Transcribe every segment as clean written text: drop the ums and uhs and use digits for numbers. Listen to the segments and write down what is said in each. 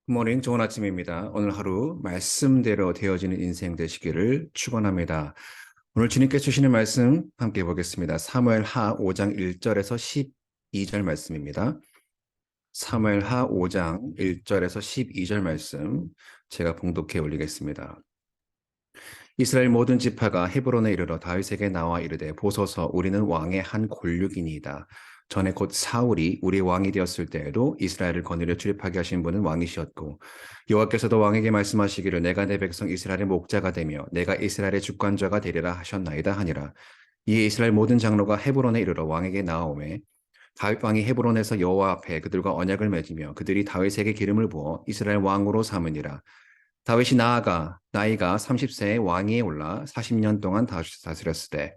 굿모닝, 좋은 아침입니다. 오늘 하루 말씀대로 되어지는 인생 되시기를 축원합니다. 오늘 주님께 주시는 말씀 함께 보겠습니다. 사무엘하 5장 1절에서 12절 말씀입니다. 사무엘하 5장 1절에서 12절 말씀 제가 봉독해 올리겠습니다. 이스라엘 모든 지파가 헤브론에 이르러 다윗에게 나와 이르되 보소서 우리는 왕의 한 골육이니이다. 전에 곧 사울이 우리 왕이 되었을 때에도 이스라엘을 거느려 출입하게 하신 분은 왕이시었고 여호와께서도 왕에게 말씀하시기를 내가 내 백성 이스라엘의 목자가 되며 내가 이스라엘의 주권자가 되리라 하셨나이다 하니라. 이에 이스라엘 모든 장로가 헤브론에 이르러 왕에게 나아오매 다윗 왕이 헤브론에서 여호와 앞에 그들과 언약을 맺으며 그들이 다윗에게 기름을 부어 이스라엘 왕으로 삼으니라. 다윗이 나아가 나이가 30세에 왕위에 올라 40년 동안 다스렸을 때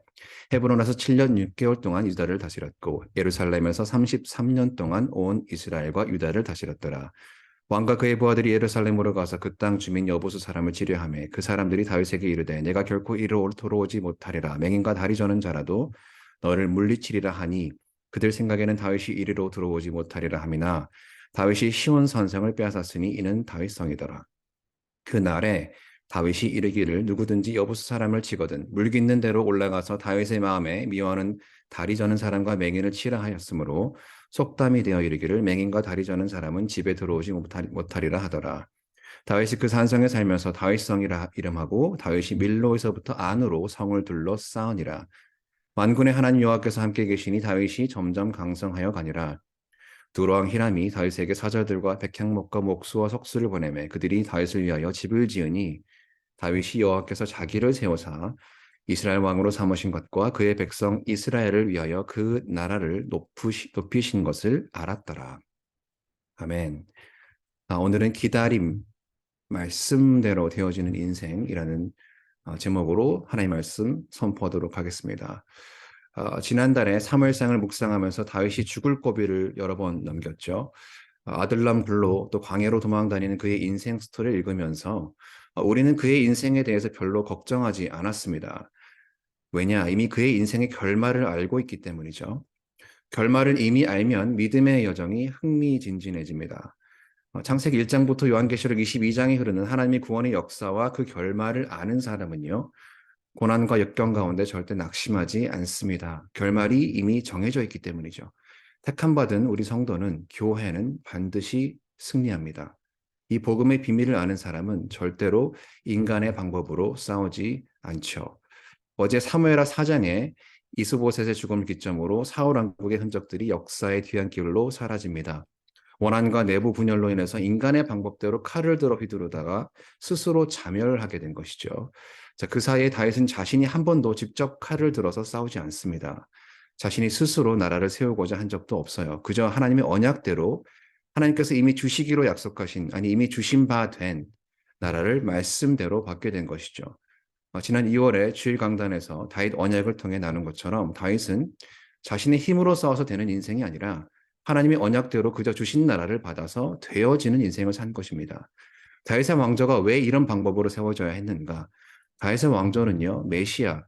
헤브론에서 7년 6개월 동안 유다를 다스렸고 예루살렘에서 33년 동안 온 이스라엘과 유다를 다스렸더라. 왕과 그의 부하들이 예루살렘으로 가서 그 땅 주민 여보수 사람을 치료하며 그 사람들이 다윗에게 이르되 내가 결코 이리로 돌아오지 못하리라. 맹인과 다리 저는 자라도 너를 물리치리라 하니 그들 생각에는 다윗이 이리로 들어오지 못하리라 함이나 다윗이 시온 선성을 빼앗았으니 이는 다윗성이더라. 그 날에 다윗이 이르기를 누구든지 여부수 사람을 치거든 물깃는 대로 올라가서 다윗의 마음에 미워하는 다리 저는 사람과 맹인을 치라 하였으므로 속담이 되어 이르기를 맹인과 다리 저는 사람은 집에 들어오지 못하리라 하더라. 다윗이 그 산성에 살면서 다윗성이라 이름하고 다윗이 밀로에서부터 안으로 성을 둘러 쌓으니라. 만군의 하나님 여호와께서 함께 계시니 다윗이 점점 강성하여 가니라. 두로왕 히람이 다윗에게 사절들과 백향목과 목수와 석수를 보내매 그들이 다윗을 위하여 집을 지으니 다윗이 여호와께서 자기를 세우사 이스라엘 왕으로 삼으신 것과 그의 백성 이스라엘을 위하여 그 나라를 높이신 것을 알았더라. 아멘. 오늘은 기다림, 말씀대로 되어지는 인생이라는 제목으로 하나님의 말씀 선포하도록 하겠습니다. 지난달에 사무엘상을 묵상하면서 다윗이 죽을 고비를 여러 번 넘겼죠. 아들람 굴로 또 광야로 도망다니는 그의 인생 스토리를 읽으면서 우리는 그의 인생에 대해서 별로 걱정하지 않았습니다. 왜냐? 이미 그의 인생의 결말을 알고 있기 때문이죠. 결말을 이미 알면 믿음의 여정이 흥미진진해집니다. 창세기 1장부터 요한계시록 22장에 흐르는 하나님의 구원의 역사와 그 결말을 아는 사람은요. 고난과 역경 가운데 절대 낙심하지 않습니다. 결말이 이미 정해져 있기 때문이죠. 택함 받은 우리 성도는 교회는 반드시 승리합니다. 이 복음의 비밀을 아는 사람은 절대로 인간의 방법으로 싸우지 않죠. 어제 사무엘하 4장에 이스보셋의 죽음을 기점으로 사울 왕국의 흔적들이 역사의 뒤안길로 사라집니다. 원한과 내부 분열로 인해서 인간의 방법대로 칼을 들어 휘두르다가 스스로 자멸하게 된 것이죠. 자, 그 사이에 다윗은 자신이 한 번도 직접 칼을 들어서 싸우지 않습니다. 자신이 스스로 나라를 세우고자 한 적도 없어요. 그저 하나님의 언약대로 하나님께서 이미 주시기로 약속하신, 아니 이미 주신 바 된 나라를 말씀대로 받게 된 것이죠. 지난 2월에 주일 강단에서 다윗 언약을 통해 나눈 것처럼 다윗은 자신의 힘으로 싸워서 되는 인생이 아니라 하나님의 언약대로 그저 주신 나라를 받아서 되어지는 인생을 산 것입니다. 다윗의 왕조가 왜 이런 방법으로 세워져야 했는가? 다윗의 왕조는요, 메시아,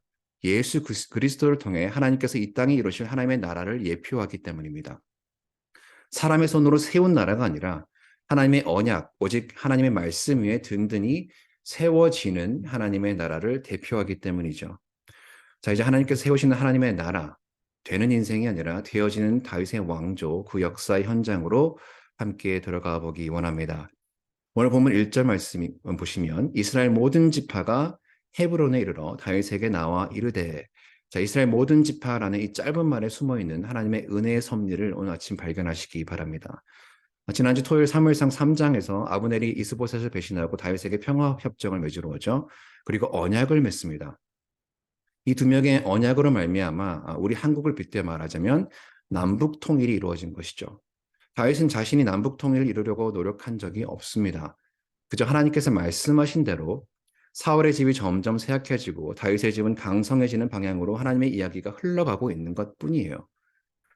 예수 그리스도를 통해 하나님께서 이 땅에 이루실 하나님의 나라를 예표하기 때문입니다. 사람의 손으로 세운 나라가 아니라 하나님의 언약, 오직 하나님의 말씀 위에 든든히 세워지는 하나님의 나라를 대표하기 때문이죠. 자, 이제 하나님께서 세우시는 하나님의 나라, 되는 인생이 아니라 되어지는 다윗의 왕조, 그 역사의 현장으로 함께 들어가 보기 원합니다. 오늘 본문 1절 말씀 보시면 이스라엘 모든 지파가 헤브론에 이르러 다윗에게 나와 이르되, 자, 이스라엘 모든 지파라는 이 짧은 말에 숨어있는 하나님의 은혜의 섭리를 오늘 아침 발견하시기 바랍니다. 지난주 토요일 사무엘상 3장에서 아브넬이 이스보셋을 배신하고 다윗에게 평화협정을 맺으러 오죠. 그리고 언약을 맺습니다. 이 두 명의 언약으로 말미암아 우리 한국을 빗대 말하자면 남북 통일이 이루어진 것이죠. 다윗은 자신이 남북 통일을 이루려고 노력한 적이 없습니다. 그저 하나님께서 말씀하신 대로 사울의 집이 점점 쇠약해지고 다윗의 집은 강성해지는 방향으로 하나님의 이야기가 흘러가고 있는 것뿐이에요.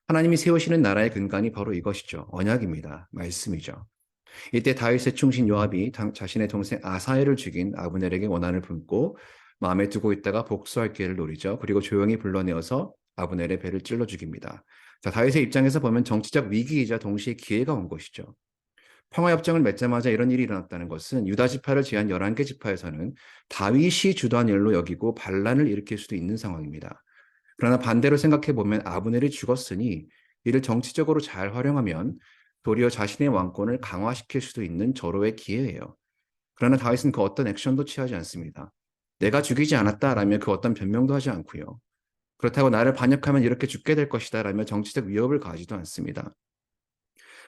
하나님이 세우시는 나라의 근간이 바로 이것이죠. 언약입니다. 말씀이죠. 이때 다윗의 충신 요압이 자신의 동생 아사엘을 죽인 아브넬에게 원한을 품고 마음에 두고 있다가 복수할 기회를 노리죠. 그리고 조용히 불러내어서 아브넬의 배를 찔러 죽입니다. 자, 다윗의 입장에서 보면 정치적 위기이자 동시에 기회가 온 것이죠. 평화협정을 맺자마자 이런 일이 일어났다는 것은 유다 지파를 제한 11개 지파에서는 다윗이 주도한 일로 여기고 반란을 일으킬 수도 있는 상황입니다. 그러나 반대로 생각해 보면 아브넬이 죽었으니 이를 정치적으로 잘 활용하면 도리어 자신의 왕권을 강화시킬 수도 있는 절호의 기회예요. 그러나 다윗은 그 어떤 액션도 취하지 않습니다. 내가 죽이지 않았다라며 그 어떤 변명도 하지 않고요. 그렇다고 나를 반역하면 이렇게 죽게 될 것이다라며 정치적 위협을 가지도 않습니다.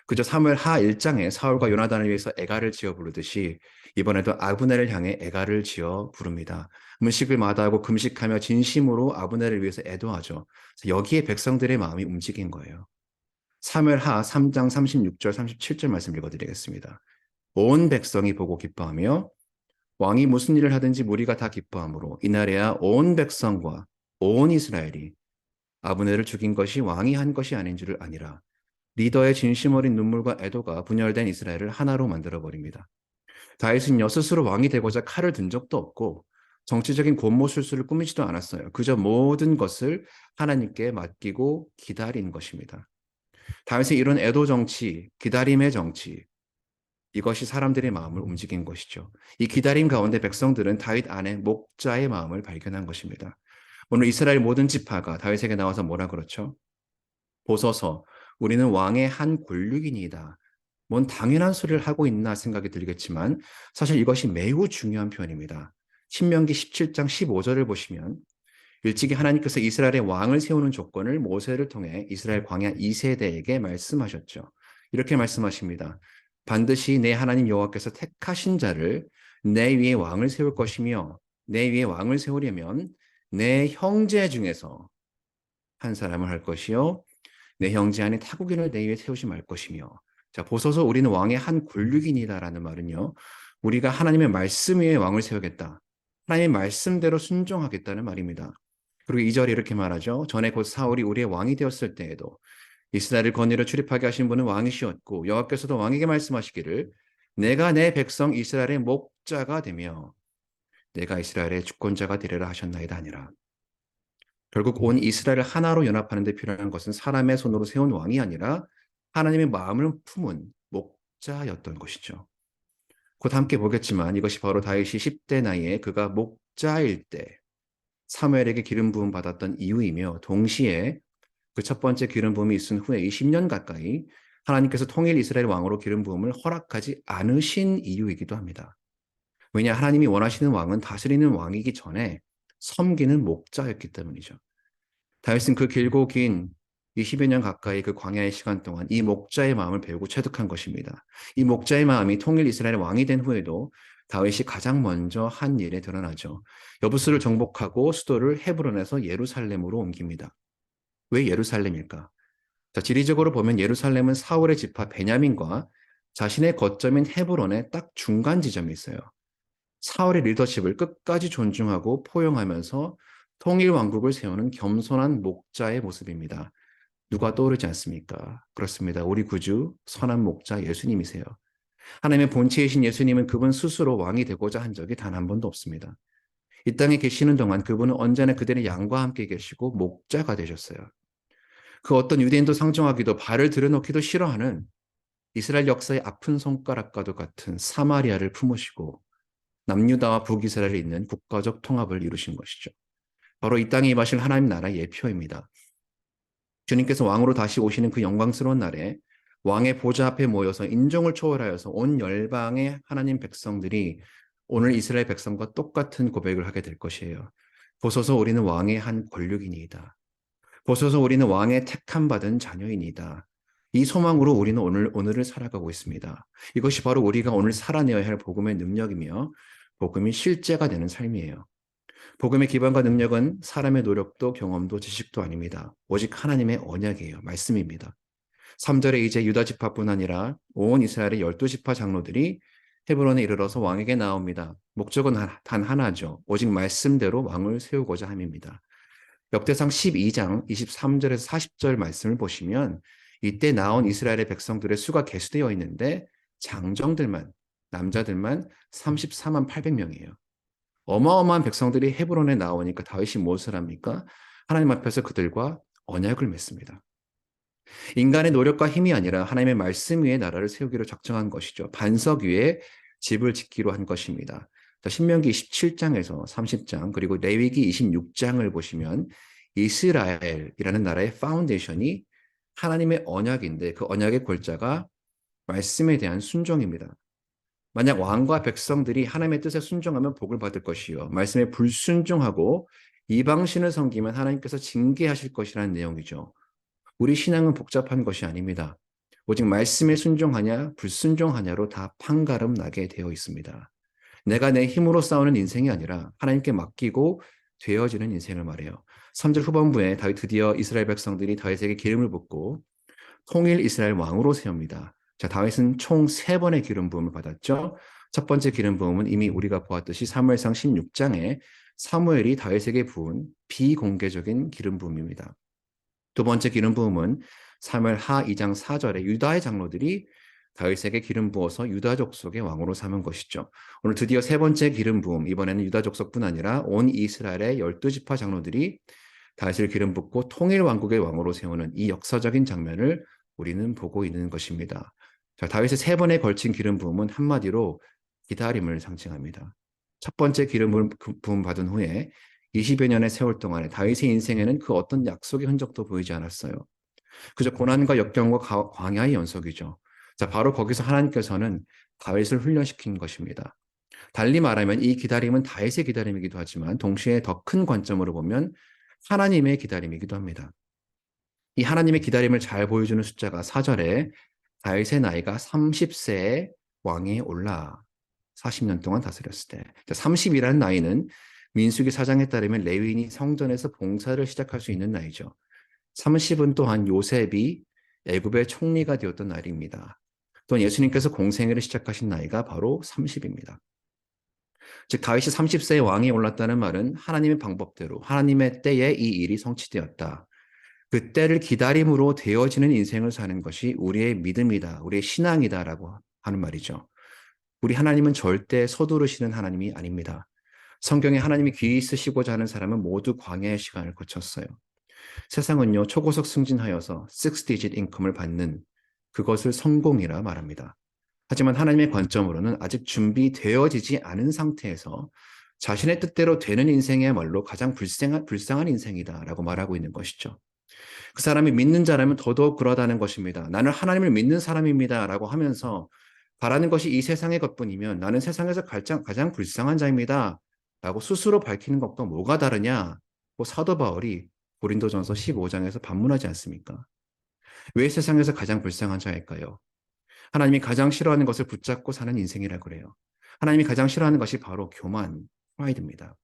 그저 사무엘 하 1장에 사울과 요나단을 위해서 애가를 지어 부르듯이 이번에도 아브넬을 향해 애가를 지어 부릅니다. 음식을 마다하고 금식하며 진심으로 아브넬을 위해서 애도하죠. 여기에 백성들의 마음이 움직인 거예요. 사무엘 하 3장 36절 37절 말씀 읽어드리겠습니다. 온 백성이 보고 기뻐하며 왕이 무슨 일을 하든지 무리가 다 기뻐하므로 이날에야 온 백성과 온 이스라엘이 아브넬을 죽인 것이 왕이 한 것이 아닌 줄을 아니라 리더의 진심 어린 눈물과 애도가 분열된 이스라엘을 하나로 만들어 버립니다. 다윗은요 스스로 왕이 되고자 칼을 든 적도 없고 정치적인 권모술수를 꾸미지도 않았어요. 그저 모든 것을 하나님께 맡기고 기다린 것입니다. 다윗의 이런 애도 정치, 기다림의 정치, 이것이 사람들의 마음을 움직인 것이죠. 이 기다림 가운데 백성들은 다윗 안에 목자의 마음을 발견한 것입니다. 오늘 이스라엘 모든 지파가 다윗에게 나와서 뭐라 그렇죠? 보소서, 우리는 왕의 한 권류이니이다. 뭔 당연한 소리를 하고 있나 생각이 들겠지만 사실 이것이 매우 중요한 표현입니다. 신명기 17장 15절을 보시면 일찍이 하나님께서 이스라엘의 왕을 세우는 조건을 모세를 통해 이스라엘 광야 2세대에게 말씀하셨죠. 이렇게 말씀하십니다. 반드시 내 하나님 여호와께서 택하신 자를 내 위에 왕을 세울 것이며 내 위에 왕을 세우려면 내 형제 중에서 한 사람을 할 것이요 내 형제 안에 타국인을 내 위에 세우지 말 것이며 자 보소서 우리는 왕의 한 권류이니다라는 말은요 우리가 하나님의 말씀 위에 왕을 세우겠다 하나님의 말씀대로 순종하겠다는 말입니다. 그리고 2절에 이렇게 말하죠. 전에 곧 사울이 우리의 왕이 되었을 때에도 이스라엘을 건너려 출입하게 하신 분은 왕이시었고 여호와께서도 왕에게 말씀하시기를 내가 내 백성 이스라엘의 목자가 되며 내가 이스라엘의 주권자가 되리라 하셨나이다 아니라 결국 온 이스라엘을 하나로 연합하는 데 필요한 것은 사람의 손으로 세운 왕이 아니라 하나님의 마음을 품은 목자였던 것이죠. 곧 함께 보겠지만 이것이 바로 다윗이 10대 나이에 그가 목자일 때 사무엘에게 기름 부음 받았던 이유이며 동시에 그 첫 번째 기름 부음이 있은 후에 20년 가까이 하나님께서 통일 이스라엘 왕으로 기름 부음을 허락하지 않으신 이유이기도 합니다. 왜냐 하나님이 원하시는 왕은 다스리는 왕이기 전에 섬기는 목자였기 때문이죠. 다윗은 그 길고 긴 20여 년 가까이 그 광야의 시간 동안 이 목자의 마음을 배우고 체득한 것입니다. 이 목자의 마음이 통일 이스라엘의 왕이 된 후에도 다윗이 가장 먼저 한 일에 드러나죠. 여부스를 정복하고 수도를 헤브론에서 예루살렘으로 옮깁니다. 왜 예루살렘일까? 자, 지리적으로 보면 예루살렘은 사울의 지파 베냐민과 자신의 거점인 헤브론의 딱 중간 지점에 있어요. 사울의 리더십을 끝까지 존중하고 포용하면서 통일 왕국을 세우는 겸손한 목자의 모습입니다. 누가 떠오르지 않습니까? 그렇습니다. 우리 구주 선한 목자 예수님이세요. 하나님의 본체이신 예수님은 그분 스스로 왕이 되고자 한 적이 단 한 번도 없습니다. 이 땅에 계시는 동안 그분은 언제나 그들의 양과 함께 계시고 목자가 되셨어요. 그 어떤 유대인도 상정하기도 발을 들여놓기도 싫어하는 이스라엘 역사의 아픈 손가락과도 같은 사마리아를 품으시고 남유다와 북이스라엘에 있는 국가적 통합을 이루신 것이죠. 바로 이 땅에 임하실 하나님 나라의 예표입니다. 주님께서 왕으로 다시 오시는 그 영광스러운 날에 왕의 보좌 앞에 모여서 인종을 초월하여서 온 열방의 하나님 백성들이 오늘 이스라엘 백성과 똑같은 고백을 하게 될 것이에요. 보소서 우리는 왕의 한 권력이니이다. 보소서 우리는 왕의 택함 받은 자녀이니이다. 이 소망으로 우리는 오늘을 살아가고 있습니다. 이것이 바로 우리가 오늘 살아내어야 할 복음의 능력이며 복음이 실제가 되는 삶이에요. 복음의 기반과 능력은 사람의 노력도 경험도 지식도 아닙니다. 오직 하나님의 언약이에요. 말씀입니다. 3절에 이제 유다 지파뿐 아니라 온 이스라엘의 12지파 장로들이 헤브론에 이르러서 왕에게 나옵니다. 목적은 단 하나죠. 오직 말씀대로 왕을 세우고자 함입니다. 역대상 12장 23절에서 40절 말씀을 보시면 이때 나온 이스라엘의 백성들의 수가 계수되어 있는데 장정들만 남자들만 34만 800명이에요. 어마어마한 백성들이 헤브론에 나오니까 다윗이 무엇을 합니까? 하나님 앞에서 그들과 언약을 맺습니다. 인간의 노력과 힘이 아니라 하나님의 말씀 위에 나라를 세우기로 작정한 것이죠. 반석 위에 집을 짓기로 한 것입니다. 신명기 27장에서 30장 그리고 레위기 26장을 보시면 이스라엘이라는 나라의 파운데이션이 하나님의 언약인데 그 언약의 골자가 말씀에 대한 순종입니다. 만약 왕과 백성들이 하나님의 뜻에 순종하면 복을 받을 것이요. 말씀에 불순종하고 이방신을 섬기면 하나님께서 징계하실 것이라는 내용이죠. 우리 신앙은 복잡한 것이 아닙니다. 오직 말씀에 순종하냐 불순종하냐로 다 판가름 나게 되어 있습니다. 내가 내 힘으로 싸우는 인생이 아니라 하나님께 맡기고 되어지는 인생을 말해요. 3절 후반부에 드디어 이스라엘 백성들이 다윗에게 기름을 붓고 통일 이스라엘 왕으로 세웁니다. 자, 다윗은 총 3번의 기름 부음을 받았죠. 첫 번째 기름 부음은 이미 우리가 보았듯이 사무엘상 16장에 사무엘이 다윗에게 부은 비공개적인 기름 부음입니다. 두 번째 기름 부음은 사무엘 하 2장 4절에 유다의 장로들이 다윗에게 기름 부어서 유다 족속의 왕으로 삼은 것이죠. 오늘 드디어 세 번째 기름 부음, 이번에는 유다 족속뿐 아니라 온 이스라엘의 12지파 장로들이 다윗을 기름 붓고 통일 왕국의 왕으로 세우는 이 역사적인 장면을 우리는 보고 있는 것입니다. 자, 다윗의 3번에 걸친 기름 부음은 한마디로 기다림을 상징합니다. 첫 번째 기름 부음 받은 후에 20여 년의 세월 동안에 다윗의 인생에는 그 어떤 약속의 흔적도 보이지 않았어요. 그저 고난과 역경과 광야의 연속이죠. 자, 바로 거기서 하나님께서는 다윗을 훈련시킨 것입니다. 달리 말하면 이 기다림은 다윗의 기다림이기도 하지만 동시에 더 큰 관점으로 보면 하나님의 기다림이기도 합니다. 이 하나님의 기다림을 잘 보여주는 숫자가 4절에 다윗의 나이가 30세에 왕에 올라 40년 동안 다스렸을 때. 30이라는 나이는 민수기 4장에 따르면 레위인이 성전에서 봉사를 시작할 수 있는 나이죠. 30은 또한 요셉이 애굽의 총리가 되었던 날입니다. 또한 예수님께서 공생애를 시작하신 나이가 바로 30입니다. 즉 다윗이 30세의 왕에 올랐다는 말은 하나님의 방법대로 하나님의 때에 이 일이 성취되었다. 그 때를 기다림으로 되어지는 인생을 사는 것이 우리의 믿음이다. 우리의 신앙이다라고 하는 말이죠. 우리 하나님은 절대 서두르시는 하나님이 아닙니다. 성경에 하나님이 귀히 쓰시고자 하는 사람은 모두 광야의 시간을 거쳤어요. 세상은요, 초고속 승진하여서 6-digit 인컴을 받는 그것을 성공이라 말합니다. 하지만 하나님의 관점으로는 아직 준비되어지지 않은 상태에서 자신의 뜻대로 되는 인생이야말로 가장 불쌍한 인생이다라고 말하고 있는 것이죠. 그 사람이 믿는 자라면 더더욱 그러다는 것입니다. 나는 하나님을 믿는 사람입니다라고 하면서 바라는 것이 이 세상의 것뿐이면 나는 세상에서 가장 불쌍한 자입니다. 라고 스스로 밝히는 것과 뭐가 다르냐? 사도 바울이 고린도전서 15장에서 반문하지 않습니까? 왜 세상에서 가장 불쌍한 자일까요? 하나님이 가장 싫어하는 것을 붙잡고 사는 인생이라고 그래요. 하나님이 가장 싫어하는 것이 바로 교만, 프라이드입니다.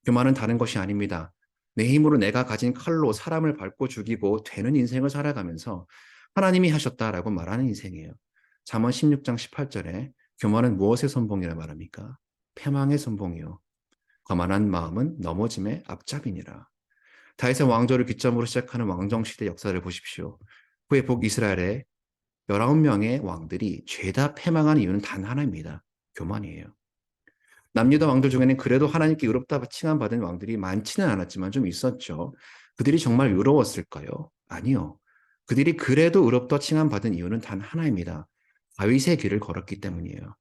교만은 다른 것이 아닙니다. 내 힘으로 내가 가진 칼로 사람을 밟고 죽이고 되는 인생을 살아가면서 하나님이 하셨다라고 말하는 인생이에요. 잠언 16장 18절에 교만은 무엇의 선봉이라 말합니까? 패망의 선봉이요. 거만한 마음은 넘어짐의 앞잡이니라. 다윗의 왕조를 기점으로 시작하는 왕정시대 역사를 보십시오. 후에 북이스라엘의 19명의 왕들이 죄다 패망한 이유는 단 하나입니다. 교만이에요. 남유다 왕들 중에는 그래도 하나님께 의롭다 칭함받은 왕들이 많지는 않았지만 좀 있었죠. 그들이 정말 의로웠을까요? 아니요. 그들이 그래도 의롭다 칭함받은 이유는 단 하나입니다. 다윗의 길을 걸었기 때문이에요.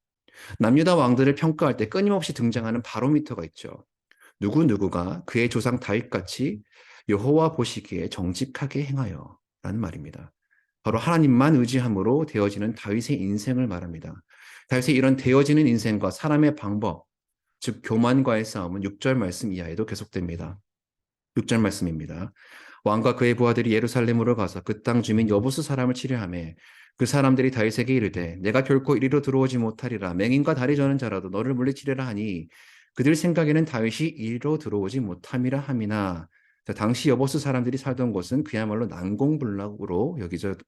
남유다 왕들을 평가할 때 끊임없이 등장하는 바로미터가 있죠. 누구누구가 그의 조상 다윗같이 여호와 보시기에 정직하게 행하여 라는 말입니다. 바로 하나님만 의지함으로 되어지는 다윗의 인생을 말합니다. 다윗의 이런 되어지는 인생과 사람의 방법, 즉 교만과의 싸움은 6절 말씀 이하에도 계속됩니다. 6절 말씀입니다. 왕과 그의 부하들이 예루살렘으로 가서 그 땅 주민 여부수 사람을 치려하매 그 사람들이 다윗에게 이르되 내가 결코 이리로 들어오지 못하리라. 맹인과 다리 저는 자라도 너를 물리치리라 하니 그들 생각에는 다윗이 이리로 들어오지 못함이라 함이나. 당시 여보스 사람들이 살던 곳은 그야말로 난공불락으로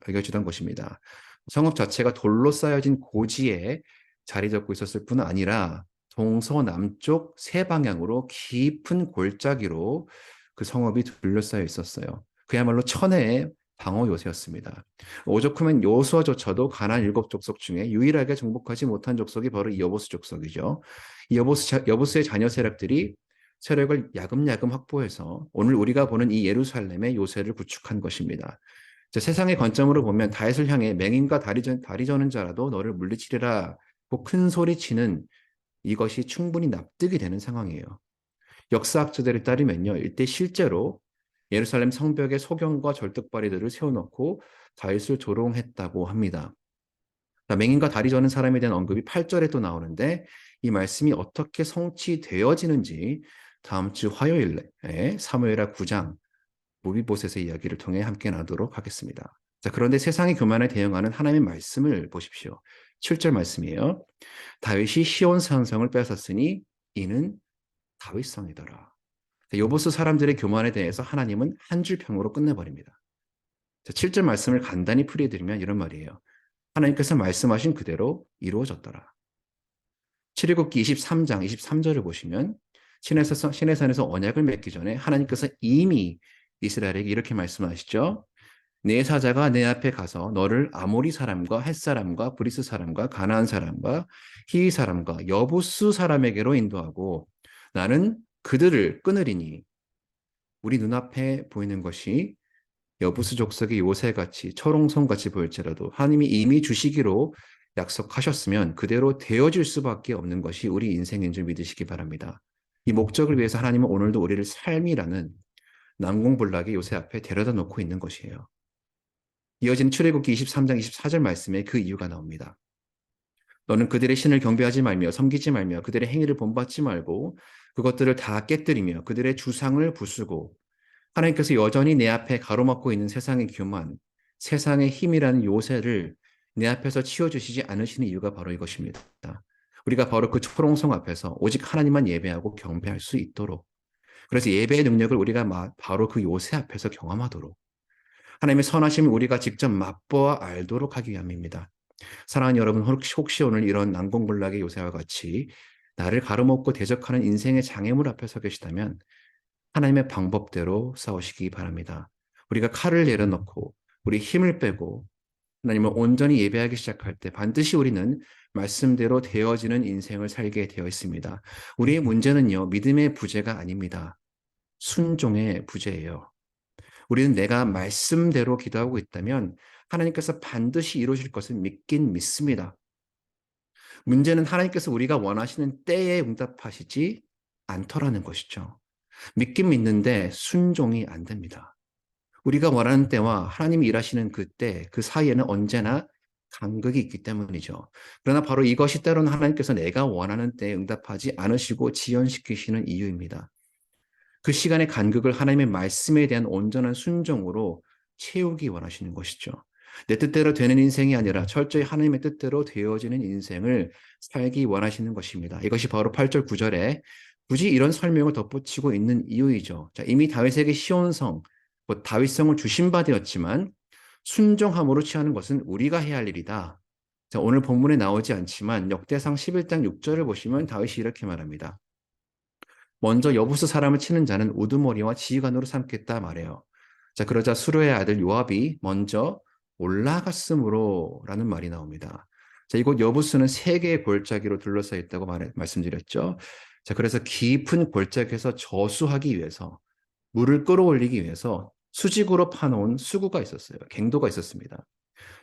여겨지던 것입니다. 성읍 자체가 돌로 쌓여진 고지에 자리 잡고 있었을 뿐 아니라 동서남쪽 세 방향으로 깊은 골짜기로 그 성읍이 둘러싸여 있었어요. 그야말로 천혜의 방어 요새였습니다. 오죽하면 요수아조차도 가나안 7족속 중에 유일하게 정복하지 못한 족속이 바로 이 여보스 족속이죠. 이 여보스의 자녀 세력들이 세력을 야금야금 확보해서 오늘 우리가 보는 이 예루살렘의 요새를 구축한 것입니다. 세상의 관점으로 보면 다윗을 향해 맹인과 다리 저는 자라도 너를 물리치리라 고 큰 소리치는 이것이 충분히 납득이 되는 상황이에요. 역사학자들에 따르면요, 이때 실제로 예루살렘 성벽에 소경과 절뚝발이들을 세워놓고 다윗을 조롱했다고 합니다. 맹인과 다리 저는 사람에 대한 언급이 8절에 또 나오는데 이 말씀이 어떻게 성취되어지는지 다음 주 화요일에 사무엘하 9장 무비보셋의 이야기를 통해 함께 나누도록 하겠습니다. 자, 그런데 세상의 교만에 대응하는 하나님의 말씀을 보십시오. 7절 말씀이에요. 다윗이 시온 산성을 뺏었으니 이는 다윗성이더라. 요보스 사람들의 교만에 대해서 하나님은 한 줄 평으로 끝내버립니다. 자, 7절 말씀을 간단히 풀이해드리면 이런 말이에요. 하나님께서 말씀하신 그대로 이루어졌더라. 출애굽기 23장 23절을 보시면 신의 산에서 언약을 맺기 전에 하나님께서 이미 이스라엘에게 이렇게 말씀하시죠. 내 사자가 내 앞에 가서 너를 아모리 사람과 헷 사람과 브리스 사람과 가나안 사람과 히위 사람과 여부스 사람에게로 인도하고 나는 그들을 끊으리니 우리 눈앞에 보이는 것이 여부스 족속의 요새같이 초롱성같이 보일지라도 하나님이 이미 주시기로 약속하셨으면 그대로 되어질 수밖에 없는 것이 우리 인생인 줄 믿으시기 바랍니다. 이 목적을 위해서 하나님은 오늘도 우리를 삶이라는 난공불락의 요새 앞에 데려다 놓고 있는 것이에요. 이어지는 출애굽기 23장 24절 말씀에 그 이유가 나옵니다. 너는 그들의 신을 경배하지 말며 섬기지 말며 그들의 행위를 본받지 말고 그것들을 다 깨뜨리며 그들의 주상을 부수고 하나님께서 여전히 내 앞에 가로막고 있는 세상의 교만, 세상의 힘이라는 요새를 내 앞에서 치워주시지 않으시는 이유가 바로 이것입니다. 우리가 바로 그 초롱성 앞에서 오직 하나님만 예배하고 경배할 수 있도록, 그래서 예배의 능력을 우리가 바로 그 요새 앞에서 경험하도록, 하나님의 선하심을 우리가 직접 맛보아 알도록 하기 위함입니다. 사랑하는 여러분, 혹시 오늘 이런 난공불락의 요새와 같이 나를 가로막고 대적하는 인생의 장애물 앞에 서 계시다면 하나님의 방법대로 싸우시기 바랍니다. 우리가 칼을 내려놓고 우리 힘을 빼고 하나님을 온전히 예배하기 시작할 때 반드시 우리는 말씀대로 되어지는 인생을 살게 되어 있습니다. 우리의 문제는요, 믿음의 부재가 아닙니다. 순종의 부재예요. 우리는 내가 말씀대로 기도하고 있다면 하나님께서 반드시 이루실 것을 믿긴 믿습니다. 문제는 하나님께서 우리가 원하시는 때에 응답하시지 않더라는 것이죠. 믿긴 믿는데 순종이 안 됩니다. 우리가 원하는 때와 하나님이 일하시는 그 때, 그 사이에는 언제나 간극이 있기 때문이죠. 그러나 바로 이것이 때로는 하나님께서 내가 원하는 때에 응답하지 않으시고 지연시키시는 이유입니다. 그 시간의 간극을 하나님의 말씀에 대한 온전한 순종으로 채우기 원하시는 것이죠. 내 뜻대로 되는 인생이 아니라 철저히 하나님의 뜻대로 되어지는 인생을 살기 원하시는 것입니다. 이것이 바로 8절 9절에 굳이 이런 설명을 덧붙이고 있는 이유이죠. 자, 이미 다윗에게 시온성, 다윗성을 주신 바 되었지만 순종함으로 취하는 것은 우리가 해야 할 일이다. 자, 오늘 본문에 나오지 않지만 역대상 11장 6절을 보시면 다윗이 이렇게 말합니다. 먼저 여부스 사람을 치는 자는 우두머리와 지휘관으로 삼겠다 말해요. 자, 그러자 수르의 아들 요압이 먼저 올라갔으므로 라는 말이 나옵니다. 자, 이곳 여부스는 세 개의 골짜기로 둘러싸여 있다고 말씀드렸죠. 자, 그래서 깊은 골짜기에서 저수하기 위해서 물을 끌어올리기 위해서 수직으로 파놓은 수구가 있었어요. 갱도가 있었습니다.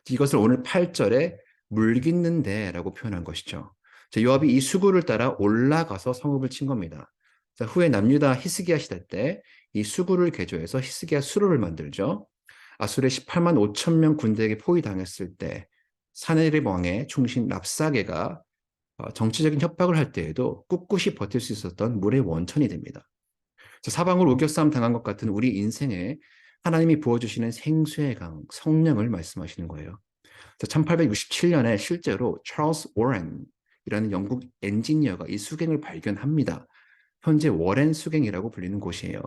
이것을 오늘 8절에 물 깃는 데라고 표현한 것이죠. 자, 요압이 이 수구를 따라 올라가서 성읍을 친 겁니다. 자, 후에 남유다 히스기야 시대 때 이 수구를 개조해서 히스기야 수로를 만들죠. 아수르의 18만 5천 명 군대에게 포위당했을 때 사네립 왕의 충신 랍사게가 정치적인 협박을 할 때에도 꿋꿋이 버틸 수 있었던 물의 원천이 됩니다. 사방으로 우겨싸움 당한 것 같은 우리 인생에 하나님이 부어주시는 생수의 강, 성령을 말씀하시는 거예요. 1867년에 실제로 찰스 워렌이라는 영국 엔지니어가 이 수갱을 발견합니다. 현재 워렌 수갱이라고 불리는 곳이에요.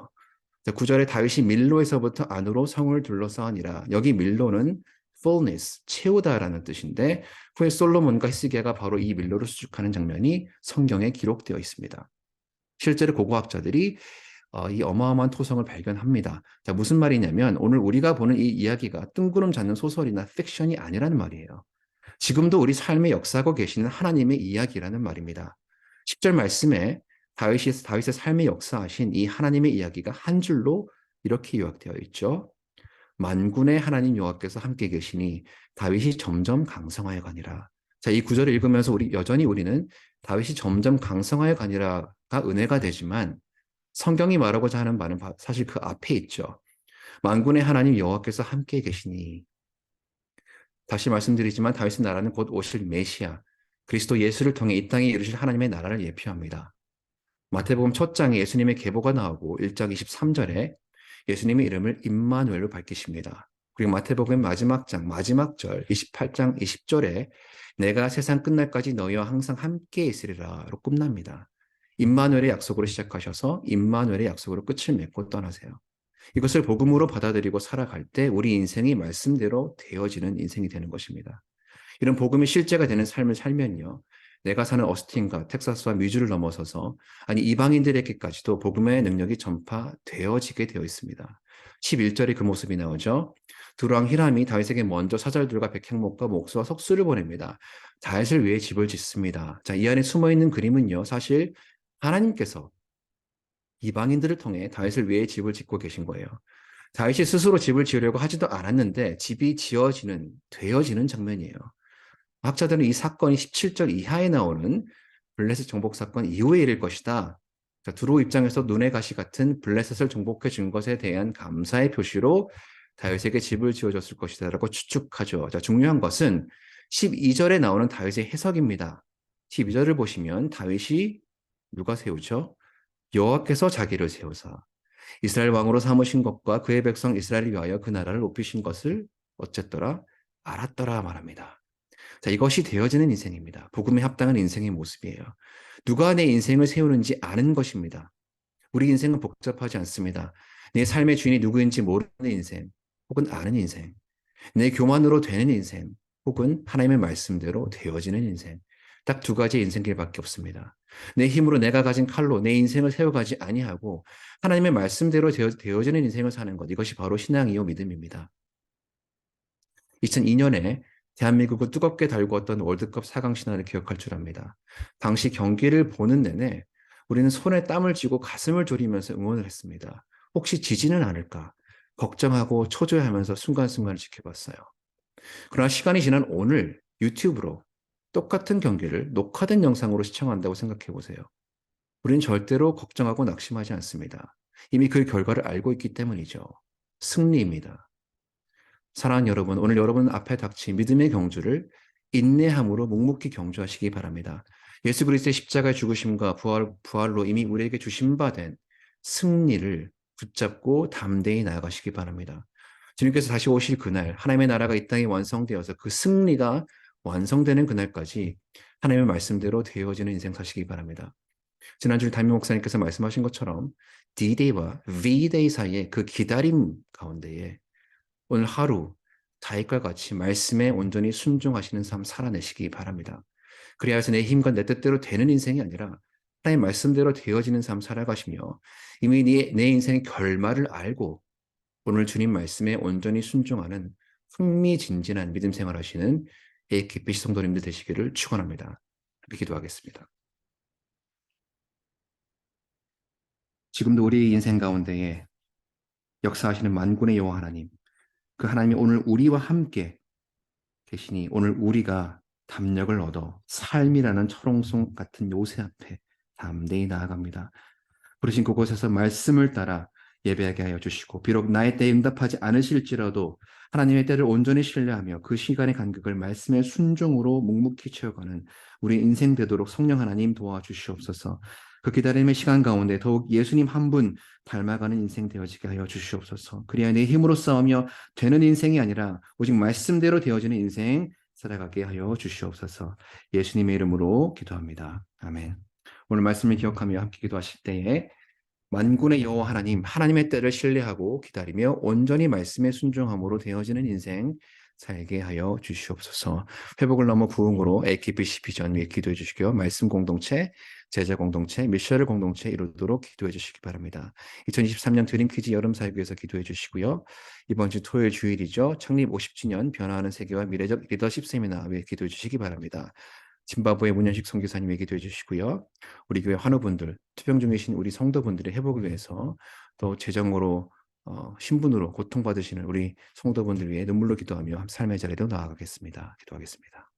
9절에 다윗이 밀로에서부터 안으로 성을 둘러싸니라. 여기 밀로는 fullness, 채우다라는 뜻인데 후에 솔로몬과 히스기야가 바로 이 밀로를 수축하는 장면이 성경에 기록되어 있습니다. 실제로 고고학자들이 이 어마어마한 토성을 발견합니다. 자, 무슨 말이냐면 오늘 우리가 보는 이 이야기가 뜬구름 잡는 소설이나 픽션이 아니라는 말이에요. 지금도 우리 삶에 역사하고 계시는 하나님의 이야기라는 말입니다. 10절 말씀에 다윗의 삶에 역사하신 이 하나님의 이야기가 한 줄로 이렇게 요약되어 있죠. 만군의 하나님 여호와께서 함께 계시니 다윗이 점점 강성하여 가니라. 자, 이 구절을 읽으면서 여전히 우리는 다윗이 점점 강성하여 가니라가 은혜가 되지만 성경이 말하고자 하는 말은 사실 그 앞에 있죠. 만군의 하나님 여호와께서 함께 계시니. 다시 말씀드리지만 다윗의 나라는 곧 오실 메시아 그리스도 예수를 통해 이 땅에 이루실 하나님의 나라를 예표합니다. 마태복음 첫 장에 예수님의 계보가 나오고 1장 23절에 예수님의 이름을 임마누엘로 밝히십니다. 그리고 마태복음 마지막 장 마지막 절 28장 20절에 내가 세상 끝날까지 너희와 항상 함께 있으리라로 끝납니다. 임마누엘의 약속으로 시작하셔서 임마누엘의 약속으로 끝을 맺고 떠나세요. 이것을 복음으로 받아들이고 살아갈 때 우리 인생이 말씀대로 되어지는 인생이 되는 것입니다. 이런 복음이 실제가 되는 삶을 살면요. 내가 사는 어스틴과 텍사스와 미주를 넘어서서 아니 이방인들에게까지도 복음의 능력이 전파되어지게 되어 있습니다. 11절에 그 모습이 나오죠. 두루왕 히람이 다윗에게 먼저 사절들과 백향목과 목수와 석수를 보냅니다. 다윗을 위해 집을 짓습니다. 자, 이 안에 숨어있는 그림은요. 사실 하나님께서 이방인들을 통해 다윗을 위해 집을 짓고 계신 거예요. 다윗이 스스로 집을 지으려고 하지도 않았는데 집이 되어지는 장면이에요. 학자들은 이 사건이 17절 이하에 나오는 블레셋 정복 사건 이후의 일일 것이다. 두루 입장에서 눈의 가시 같은 블레셋을 정복해 준 것에 대한 감사의 표시로 다윗에게 집을 지어줬을 것이다 라고 추측하죠. 자, 중요한 것은 12절에 나오는 다윗의 해석입니다. 12절을 보시면 다윗이 누가 세우죠? 여호와께서 자기를 세우사 이스라엘 왕으로 삼으신 것과 그의 백성 이스라엘을 위하여 그 나라를 높이신 것을 어쨌더라? 알았더라 말합니다. 자, 이것이 되어지는 인생입니다. 복음에 합당한 인생의 모습이에요. 누가 내 인생을 세우는지 아는 것입니다. 우리 인생은 복잡하지 않습니다. 내 삶의 주인이 누구인지 모르는 인생, 혹은 아는 인생. 내 교만으로 되는 인생, 혹은 하나님의 말씀대로 되어지는 인생. 딱 두 가지의 인생길밖에 없습니다. 내 힘으로 내가 가진 칼로 내 인생을 세워가지 아니하고 하나님의 말씀대로 되어지는 인생을 사는 것. 이것이 바로 신앙이요 믿음입니다. 2002년에 대한민국을 뜨겁게 달구었던 월드컵 4강 신화를 기억할 줄 압니다. 당시 경기를 보는 내내 우리는 손에 땀을 쥐고 가슴을 졸이면서 응원을 했습니다. 혹시 지지는 않을까? 걱정하고 초조해하면서 순간순간을 지켜봤어요. 그러나 시간이 지난 오늘 유튜브로 똑같은 경기를 녹화된 영상으로 시청한다고 생각해 보세요. 우리는 절대로 걱정하고 낙심하지 않습니다. 이미 그 결과를 알고 있기 때문이죠. 승리입니다. 사랑하는 여러분, 오늘 여러분 앞에 닥친 믿음의 경주를 인내함으로 묵묵히 경주하시기 바랍니다. 예수 그리스도의 십자가의 죽으심과 부활로 이미 우리에게 주신 바 된 승리를 붙잡고 담대히 나아가시기 바랍니다. 주님께서 다시 오실 그날, 하나님의 나라가 이 땅에 완성되어서 그 승리가 완성되는 그날까지 하나님의 말씀대로 되어지는 인생 사시기 바랍니다. 지난주 담임 목사님께서 말씀하신 것처럼 D-Day와 V-Day 사이의 그 기다림 가운데에 오늘 하루 다윗과 같이 말씀에 온전히 순종하시는 삶 살아내시기 바랍니다. 그래야 해서 내 힘과 내 뜻대로 되는 인생이 아니라 하나님의 말씀대로 되어지는 삶 살아가시며 이미 내 인생의 결말을 알고 오늘 주님 말씀에 온전히 순종하는 흥미진진한 믿음 생활하시는 AKPC 성도님들 되시기를 축원합니다. 기도하겠습니다. 지금도 우리 인생 가운데에 역사하시는 만군의 여호와 하나님, 그 하나님이 오늘 우리와 함께 계시니 오늘 우리가 담력을 얻어 삶이라는 철옹성 같은 요새 앞에 담대히 나아갑니다. 부르신 그곳에서 말씀을 따라 예배하게 하여 주시고 비록 나의 때에 응답하지 않으실지라도 하나님의 때를 온전히 신뢰하며 그 시간의 간격을 말씀의 순종으로 묵묵히 채워가는 우리 인생 되도록 성령 하나님 도와주시옵소서. 그 기다림의 시간 가운데 더욱 예수님 한 분 닮아가는 인생 되어지게 하여 주시옵소서. 그리하여 내 힘으로 싸우며 되는 인생이 아니라 오직 말씀대로 되어지는 인생 살아가게 하여 주시옵소서. 예수님의 이름으로 기도합니다. 아멘. 오늘 말씀을 기억하며 함께 기도하실 때에 만군의 여호와 하나님, 하나님의 때를 신뢰하고 기다리며 온전히 말씀에 순종함으로 되어지는 인생 살게 하여 주시옵소서. 회복을 넘어 부흥으로 AKPC 비전 위에 기도해 주시고요. 말씀 공동체, 제자 공동체, 미션을 공동체 이루도록 기도해 주시기 바랍니다. 2023년 드림 퀴즈 여름 사역위에서 기도해 주시고요. 이번 주 토요일 주일이죠. 창립 50주년 변화하는 세계와 미래적 리더십 세미나 위에 기도해 주시기 바랍니다. 짐바브웨 문현식 선교사님에게 기도해 주시고요. 우리 교회 환우분들, 투병 중이신 우리 성도분들의 회복을 위해서 또 재정으로 신분으로 고통받으시는 우리 성도분들 위해 눈물로 기도하며 삶의 자리로 나아가겠습니다. 기도하겠습니다.